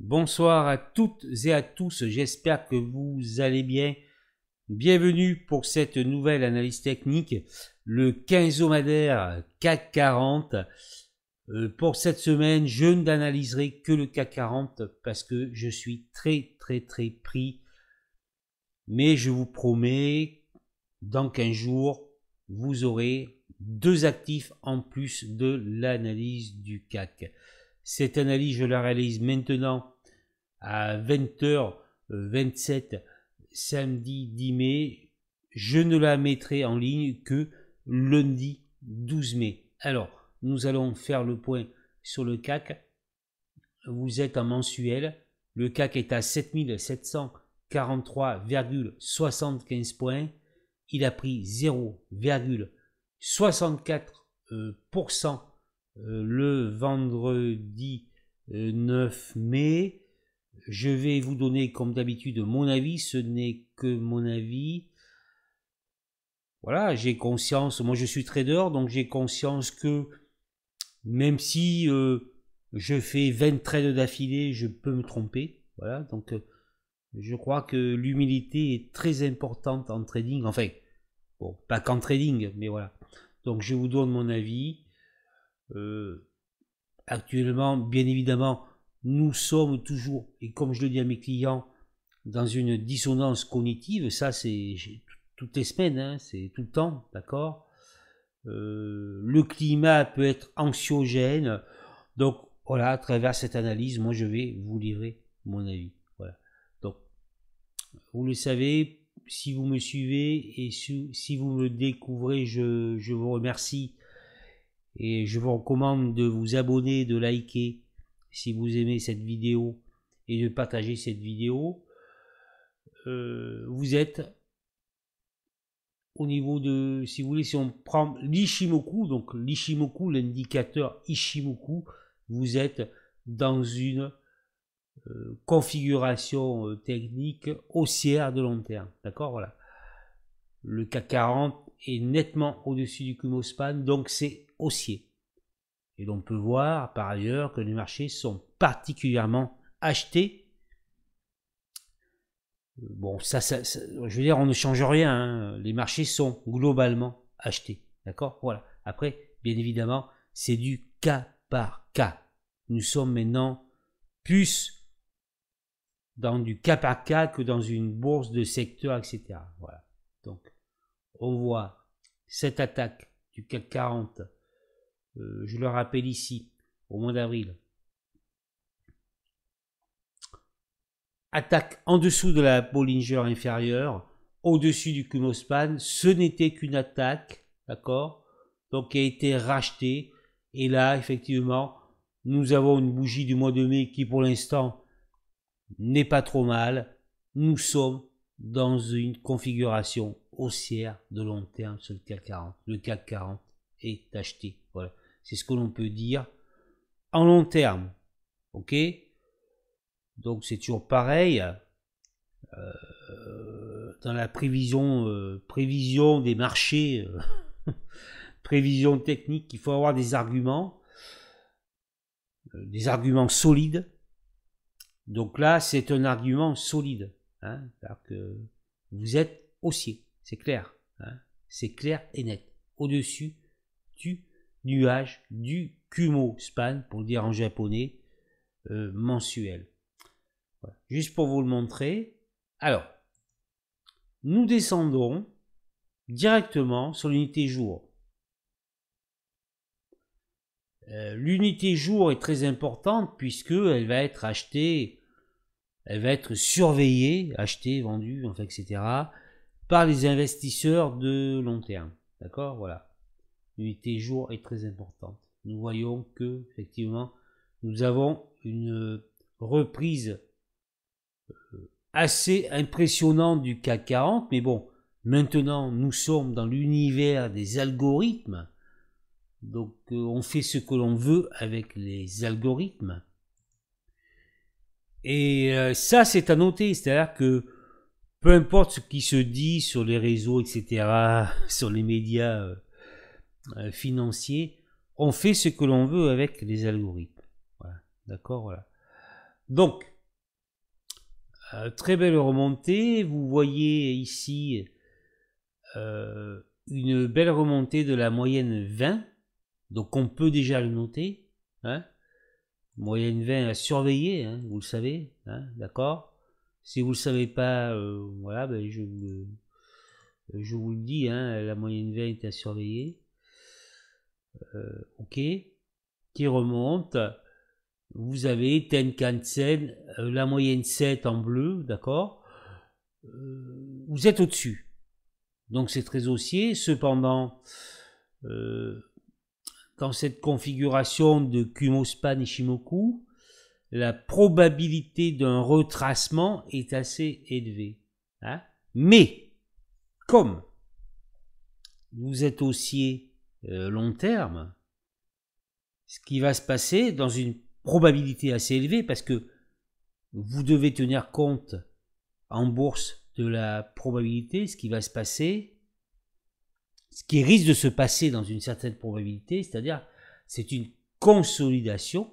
Bonsoir à toutes et à tous, j'espère que vous allez bien. Bienvenue pour cette nouvelle analyse technique, le quinzomadaire CAC 40. Pour cette semaine, je n'analyserai que le CAC 40 parce que je suis très pris. Mais je vous promets, dans 15 jours, vous aurez deux actifs en plus de l'analyse du CAC. Cette analyse, je la réalise maintenant à 20h27 samedi 10 mai. Je ne la mettrai en ligne que lundi 12 mai. Alors, nous allons faire le point sur le CAC. Vous êtes en mensuel. Le CAC est à 7743,75 points. Il a pris 0,64% le vendredi 9 mai. Je vais vous donner comme d'habitude mon avis, ce n'est que mon avis. Voilà, j'ai conscience, moi je suis trader, donc j'ai conscience que même si je fais 20 trades d'affilée, je peux me tromper. Voilà, donc je crois que l'humilité est très importante en trading. Enfin, bon, pas qu'en trading, mais voilà. Donc je vous donne mon avis. Actuellement, bien évidemment, nous sommes toujours, et comme je le dis à mes clients, dans une dissonance cognitive. Ça, c'est toutes les semaines, hein, c'est tout le temps, d'accord. Le climat peut être anxiogène. Donc, voilà, à travers cette analyse, moi, je vais vous livrer mon avis. Voilà. Donc, vous le savez, si vous me suivez et si vous me découvrez, je vous remercie. Et je vous recommande de vous abonner, de liker si vous aimez cette vidéo et de partager cette vidéo. Vous êtes au niveau de, si vous voulez, si on prend l'Ichimoku, donc l'Ichimoku, l'indicateur Ichimoku, vous êtes dans une configuration technique haussière de long terme. D'accord, voilà. Le CAC 40 est nettement au-dessus du Kumo Span, donc c'est haussier. Et l'on peut voir par ailleurs que les marchés sont particulièrement achetés. Bon, ça, je veux dire, on ne change rien. Hein. Les marchés sont globalement achetés. D'accord. Voilà. Après, bien évidemment, c'est du cas par cas. Nous sommes maintenant plus dans du cas par cas que dans une bourse de secteur, etc. Voilà. Donc, on voit cette attaque du CAC 40. Je le rappelle ici, au mois d'avril. Attaque en dessous de la Bollinger inférieure, au-dessus du Kumo Span, ce n'était qu'une attaque, d'accord, donc qui a été rachetée, et là, effectivement, nous avons une bougie du mois de mai qui, pour l'instant, n'est pas trop mal. Nous sommes dans une configuration haussière de long terme sur le CAC 40. Le CAC 40 est acheté, voilà, c'est ce que l'on peut dire en long terme, ok. Donc c'est toujours pareil, dans la prévision des marchés, prévision technique, il faut avoir des arguments solides. Donc là, c'est un argument solide, hein, c'est-à-dire que vous êtes haussier, c'est clair, hein, c'est clair et net, au-dessus du nuage du Kumo Span, pour le dire en japonais, mensuel. Voilà. Juste pour vous le montrer. Alors, nous descendons directement sur l'unité jour. L'unité jour est très importante puisque elle va être achetée, elle va être surveillée, achetée, vendue, enfin, etc. par les investisseurs de long terme. D'accord, voilà. L'unité jour est très importante. Nous voyons que effectivement, nous avons une reprise assez impressionnant du CAC 40, mais bon, maintenant nous sommes dans l'univers des algorithmes, donc on fait ce que l'on veut avec les algorithmes, et ça c'est à noter, c'est-à-dire que peu importe ce qui se dit sur les réseaux, etc., sur les médias financiers, on fait ce que l'on veut avec les algorithmes, voilà, d'accord, voilà. Donc, Très belle remontée. Vous voyez ici une belle remontée de la moyenne 20. Donc on peut déjà le noter. Hein. Moyenne 20 à surveiller, hein, vous le savez. Hein, d'accord. Si vous ne le savez pas, voilà, ben je vous le dis, hein, la moyenne 20 est à surveiller. Ok. Qui remonte. Vous avez Tenkan-sen, la moyenne 7 en bleu, d'accord. Vous êtes au-dessus. Donc c'est très haussier. Cependant, dans cette configuration de Kumo-span Ishimoku, la probabilité d'un retracement est assez élevée. Hein. Mais, comme vous êtes haussier long terme, ce qui va se passer dans une probabilité assez élevée, parce que vous devez tenir compte en bourse de la probabilité, ce qui va se passer, ce qui risque de se passer dans une certaine probabilité, c'est-à-dire c'est une consolidation,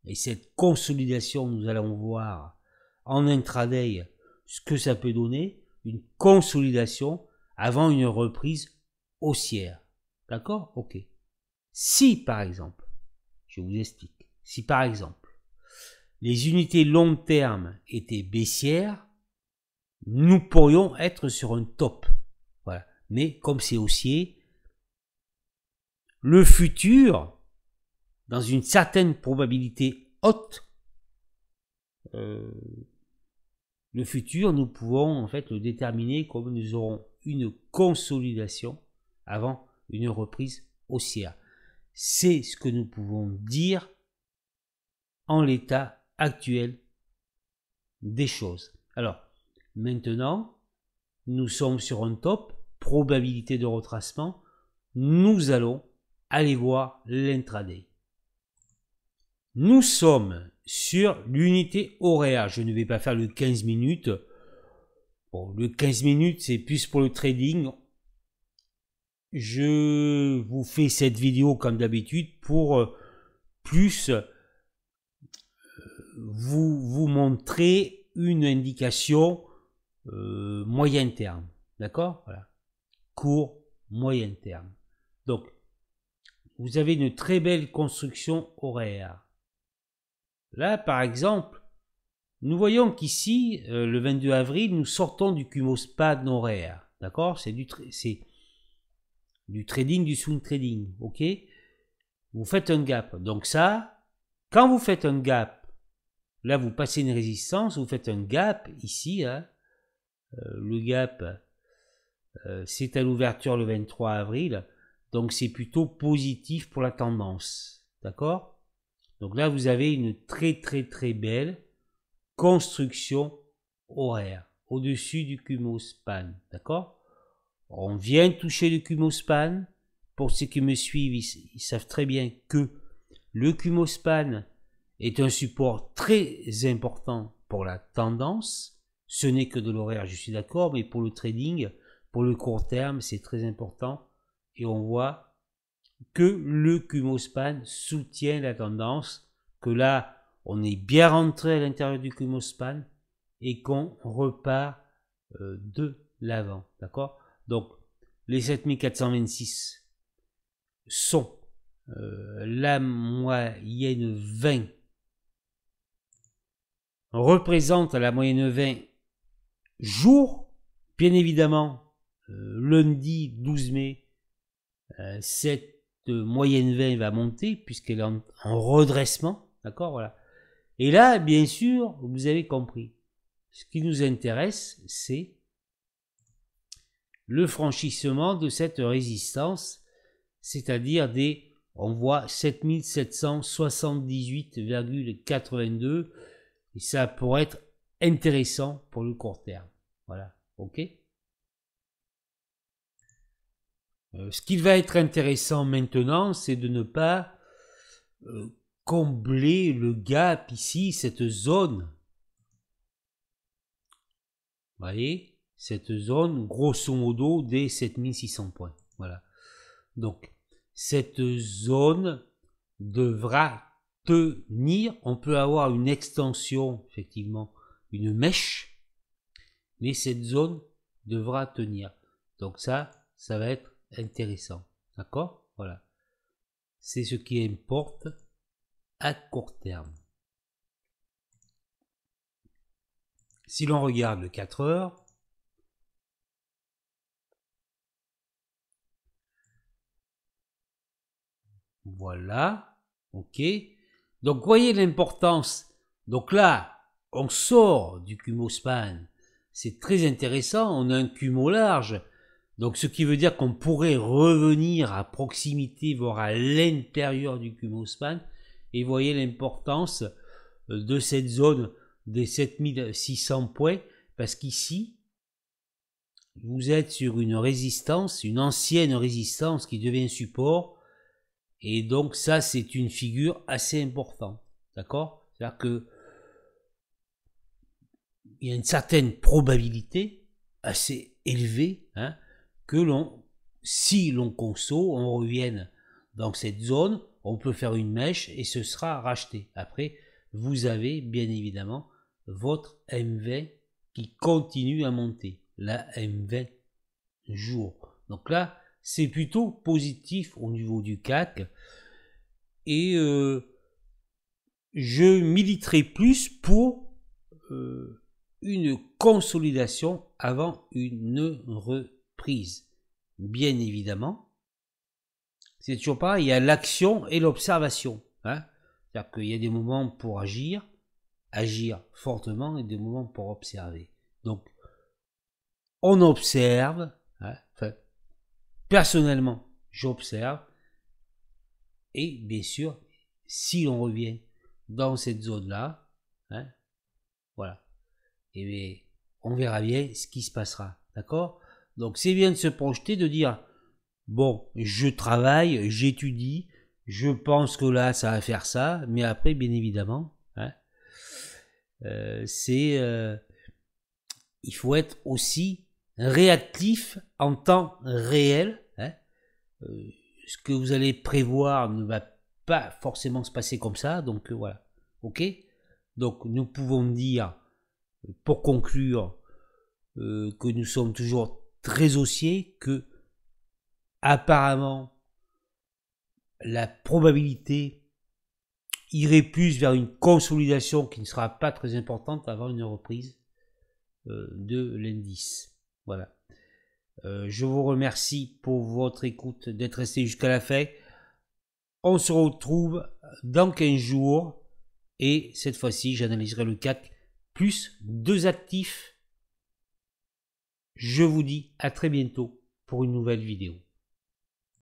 et cette consolidation, nous allons voir en intraday ce que ça peut donner, une consolidation avant une reprise haussière. D'accord? Ok. Si par exemple, je vous explique, si par exemple, les unités long terme étaient baissières, nous pourrions être sur un top. Voilà. Mais comme c'est haussier, le futur, dans une certaine probabilité haute, le futur, nous pouvons en fait le déterminer comme nous aurons une consolidation avant une reprise haussière. C'est ce que nous pouvons dire en l'état actuel des choses. Alors, maintenant, nous sommes sur un top, probabilité de retracement, nous allons aller voir l'intraday. Nous sommes sur l'unité horaire. Je ne vais pas faire le 15 minutes. Bon, le 15 minutes, c'est plus pour le trading. Je vous fais cette vidéo comme d'habitude pour plus vous montrer une indication moyen terme. D'accord? Voilà. Court, moyen terme. Donc, vous avez une très belle construction horaire. Là, par exemple, nous voyons qu'ici, le 22 avril, nous sortons du Kumo-span horaire. D'accord? C'est du trading, du swing trading. Ok? Vous faites un gap. Donc ça, quand vous faites un gap, là, vous passez une résistance, vous faites un gap ici. Hein, le gap, c'est à l'ouverture le 23 avril. Donc c'est plutôt positif pour la tendance. D'accord? Donc là, vous avez une très très très belle construction horaire au-dessus du Kumo-span. D'accord? On vient toucher le Kumo-span. Pour ceux qui me suivent, ils savent très bien que le Kumo-span est un support très important pour la tendance. Ce n'est que de l'horaire, je suis d'accord, mais pour le trading, pour le court terme, c'est très important. Et on voit que le Kumo-span soutient la tendance, que là, on est bien rentré à l'intérieur du Kumo-span et qu'on repart de l'avant. D'accord? Donc, les 7426 sont la moyenne 20 représente la moyenne 20 jours. Bien évidemment, lundi 12 mai, cette moyenne 20 va monter puisqu'elle est en redressement. D'accord, voilà. Et là, bien sûr, vous avez compris. Ce qui nous intéresse, c'est le franchissement de cette résistance, c'est-à-dire on voit 7778,82, et ça pourrait être intéressant pour le court terme. Voilà, ok. Ce qui va être intéressant maintenant, c'est de ne pas combler le gap ici, cette zone. Vous voyez, cette zone, grosso modo, des 7600 points. Voilà. Donc, cette zone devra tenir. On peut avoir une extension, effectivement, une mèche, mais cette zone devra tenir. Donc ça va être intéressant. D'accord? Voilà. C'est ce qui importe à court terme. Si l'on regarde le 4 heures, voilà, ok. Donc voyez l'importance. Donc là, on sort du Cumospan. C'est très intéressant, on a un Cumo large. Donc ce qui veut dire qu'on pourrait revenir à proximité, voire à l'intérieur du Cumospan. Et voyez l'importance de cette zone des 7600 points, parce qu'ici, vous êtes sur une résistance, une ancienne résistance qui devient support, et donc ça c'est une figure assez importante, d'accord? C'est-à-dire que il y a une certaine probabilité assez élevée hein, que si l'on conso, on revienne dans cette zone, on peut faire une mèche et ce sera racheté. Après, vous avez bien évidemment votre M20 qui continue à monter, la M20 jour. Donc là, c'est plutôt positif au niveau du CAC et je militerai plus pour une consolidation avant une reprise. Bien évidemment, c'est toujours pareil, il y a l'action et l'observation. Hein. C'est-à-dire qu'il y a des moments pour agir fortement et des moments pour observer. Donc, on observe, hein, enfin, personnellement, j'observe, et bien sûr, si l'on revient dans cette zone-là, hein, voilà, et bien, on verra bien ce qui se passera, d'accord? Donc, c'est bien de se projeter, de dire, bon, je travaille, j'étudie, je pense que là, ça va faire ça, mais après, bien évidemment, hein, il faut être aussi réactif en temps réel. Hein. Ce que vous allez prévoir ne va pas forcément se passer comme ça, donc voilà. Ok. Donc nous pouvons dire, pour conclure, que nous sommes toujours très haussiers, que apparemment la probabilité irait plus vers une consolidation qui ne sera pas très importante avant une reprise de l'indice. Voilà. Je vous remercie pour votre écoute, d'être resté jusqu'à la fin. On se retrouve dans 15 jours et cette fois-ci, j'analyserai le CAC plus 2 actifs. Je vous dis à très bientôt pour une nouvelle vidéo.